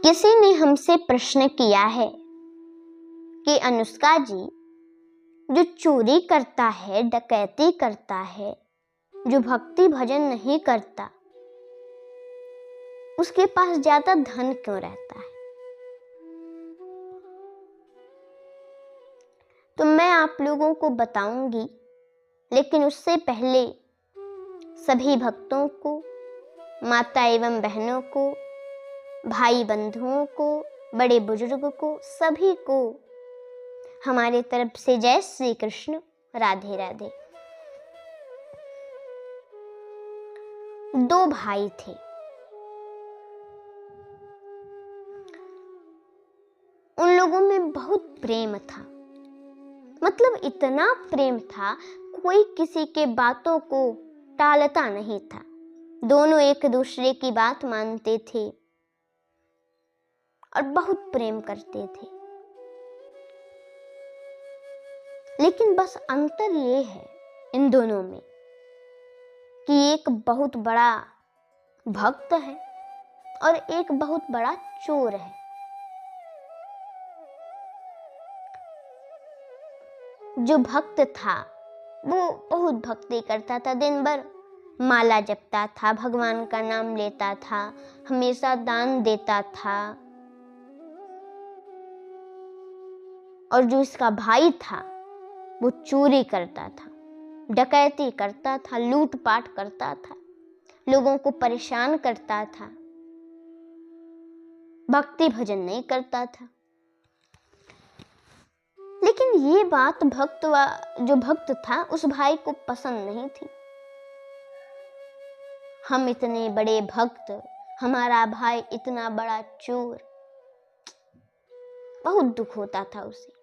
किसी ने हमसे प्रश्न किया है कि अनुष्का जी, जो चोरी करता है, डकैती करता है, जो भक्ति भजन नहीं करता, उसके पास ज्यादा धन क्यों रहता है? तो मैं आप लोगों को बताऊंगी, लेकिन उससे पहले सभी भक्तों को, माता एवं बहनों को, भाई बंधुओं को, बड़े बुजुर्ग को, सभी को हमारी तरफ से जय श्री कृष्ण, राधे राधे। दो भाई थे। उन लोगों में बहुत प्रेम था, मतलब इतना प्रेम था, कोई किसी के बातों को टालता नहीं था। दोनों एक दूसरे की बात मानते थे और बहुत प्रेम करते थे। लेकिन बस अंतर ये है इन दोनों में कि एक बहुत बड़ा भक्त है और एक बहुत बड़ा चोर है। जो भक्त था वो बहुत भक्ति करता था, दिन भर माला जपता था, भगवान का नाम लेता था, हमेशा दान देता था। और जो इसका भाई था वो चोरी करता था, डकैती करता था, लूटपाट करता था, लोगों को परेशान करता था, भक्ति भजन नहीं करता था। लेकिन ये बात जो भक्त था उस भाई को पसंद नहीं थी। हम इतने बड़े भक्त, हमारा भाई इतना बड़ा चोर, बहुत दुख होता था उसे।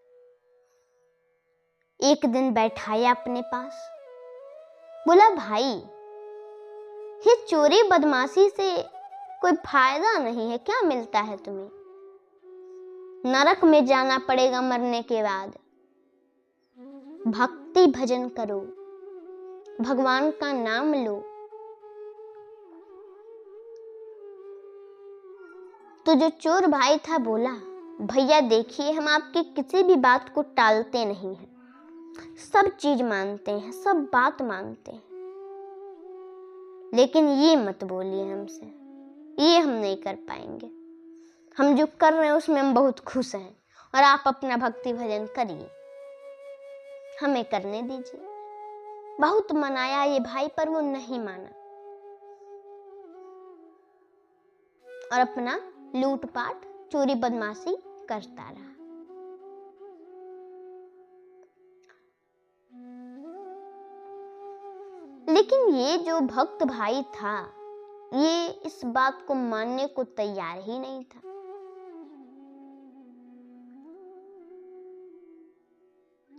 एक दिन बैठाया अपने पास, बोला, भाई, ये चोरी बदमाशी से कोई फायदा नहीं है, क्या मिलता है तुम्हें? नरक में जाना पड़ेगा मरने के बाद। भक्ति भजन करो, भगवान का नाम लो। तो जो चोर भाई था बोला, भैया देखिए, हम आपकी किसी भी बात को टालते नहीं हैं, सब चीज मानते हैं, सब बात मानते हैं, लेकिन ये मत बोलिए हमसे, ये हम नहीं कर पाएंगे। हम जो कर रहे हैं उसमें हम बहुत खुश हैं और आप अपना भक्ति भजन करिए, हमें करने दीजिए। बहुत मनाया ये भाई, पर वो नहीं माना और अपना लूटपाट, चोरी बदमाशी करता रहा। लेकिन ये जो भक्त भाई था, ये इस बात को मानने को तैयार ही नहीं था।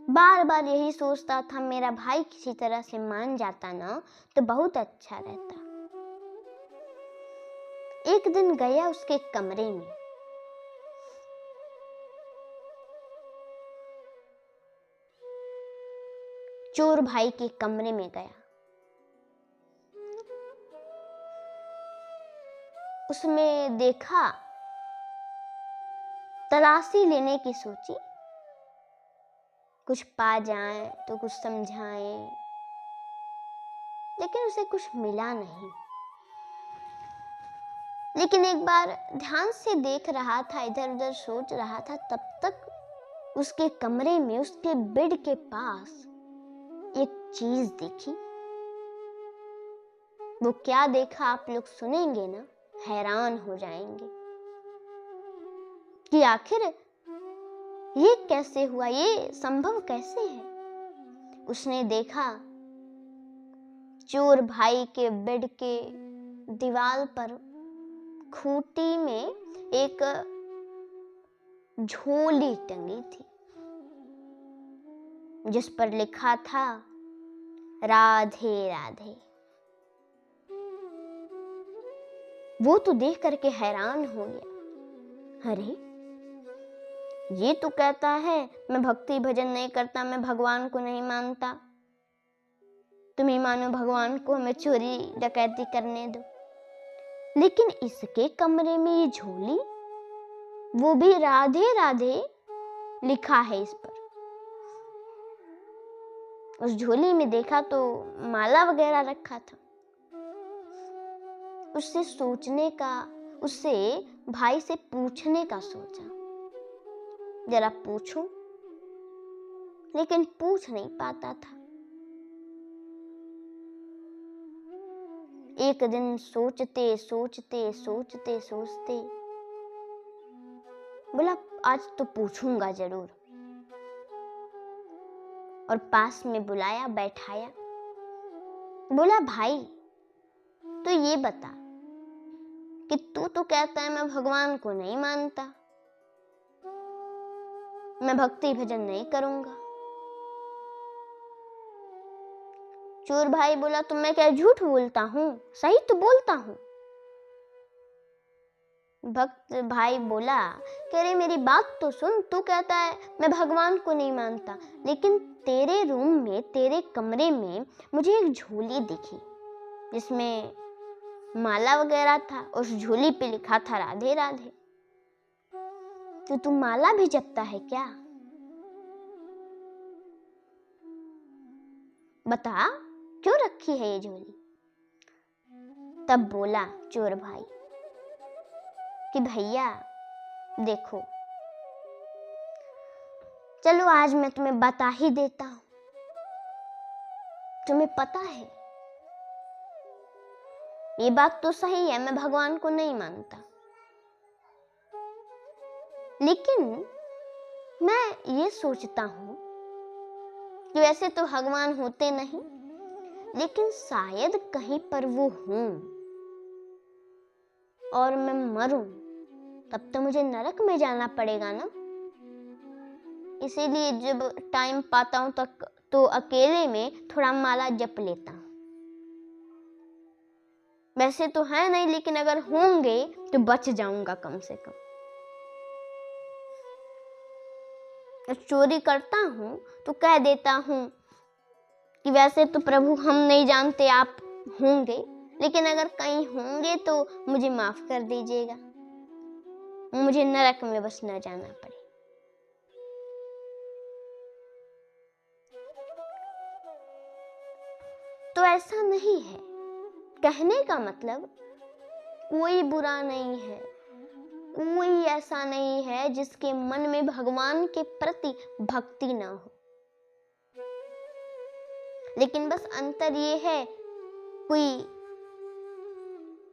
बार बार यही सोचता था, मेरा भाई किसी तरह से मान जाता ना तो बहुत अच्छा रहता। एक दिन गया उसके कमरे में, चोर भाई के कमरे में गया। उसमें देखा, तलाशी लेने की सोची, कुछ पा जाए तो कुछ समझाए, लेकिन उसे कुछ मिला नहीं। लेकिन एक बार ध्यान से देख रहा था, इधर उधर सोच रहा था, तब तक उसके कमरे में, उसके बेड के पास एक चीज दिखी। वो क्या देखा आप लोग सुनेंगे ना, हैरान हो जाएंगे कि आखिर ये कैसे हुआ, ये संभव कैसे है। उसने देखा, चोर भाई के बेड के दीवार पर खूंटी में एक झोली टंगी थी, जिस पर लिखा था, राधे राधे। वो तो देख करके हैरान हो गया, अरे ये तो कहता है मैं भक्ति भजन नहीं करता, मैं भगवान को नहीं मानता, तुम ही मानो भगवान को, हमें चोरी डकैती करने दो। लेकिन इसके कमरे में ये झोली, वो भी राधे राधे लिखा है इस पर। उस झोली में देखा तो माला वगैरह रखा था। उससे सोचने का, उससे भाई से पूछने का सोचा, जरा पूछूं, लेकिन पूछ नहीं पाता था। एक दिन सोचते सोचते सोचते सोचते बोला आज तो पूछूंगा जरूर। और पास में बुलाया, बैठाया। बोला भाई तो ये बता कि तू तो कहता है मैं भगवान को नहीं मानता, मैं भक्ति भजन नहीं करूंगा। चोर भाई बोला तो मैं क्या झूठ बोलता हूँ, सही तो बोलता हूँ। भक्त भाई बोला कि अरे मेरी बात तो सुन, तू कहता है मैं भगवान को नहीं मानता, लेकिन तेरे रूम में, तेरे कमरे में मुझे एक झोली दिखी जिसमें माला वगैरह था। उस झोली पे लिखा था राधे राधे। तो तू माला भी जपता है क्या? बता क्यों रखी है ये झोली? तब बोला चोर भाई कि भैया देखो, चलो आज मैं तुम्हें बता ही देता हूं। तुम्हें पता है ये बात तो सही है, मैं भगवान को नहीं मानता, लेकिन मैं ये सोचता हूं कि वैसे तो भगवान होते नहीं, लेकिन शायद कहीं पर वो हों और मैं मरूं, तब तो मुझे नरक में जाना पड़ेगा ना। इसीलिए जब टाइम पाता हूं तो अकेले में थोड़ा माला जप लेता हूं। वैसे तो है नहीं, लेकिन अगर होंगे तो बच जाऊंगा कम से कम। चोरी करता हूं तो कह देता हूं कि वैसे तो प्रभु हम नहीं जानते, आप होंगे, लेकिन अगर कहीं होंगे तो मुझे माफ कर दीजिएगा, मुझे नरक में बस न जाना पड़े। तो ऐसा नहीं है, कहने का मतलब कोई बुरा नहीं है, कोई ऐसा नहीं है जिसके मन में भगवान के प्रति भक्ति ना हो, लेकिन बस अंतर ये है कोई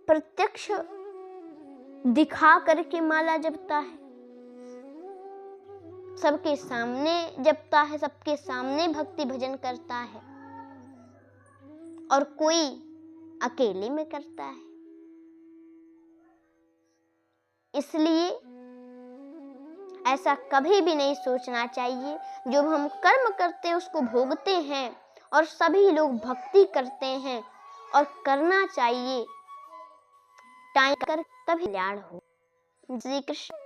प्रत्यक्ष दिखा करके माला जपता है, सबके सामने जपता है, सबके सामने भक्ति भजन करता है, और कोई अकेले में करता है। इसलिए ऐसा कभी भी नहीं सोचना चाहिए जो हम कर्म करते हैं उसको भोगते हैं, और सभी लोग भक्ति करते हैं, और करना चाहिए टाइम कर तभी कल्याण हो। श्री कृष्ण।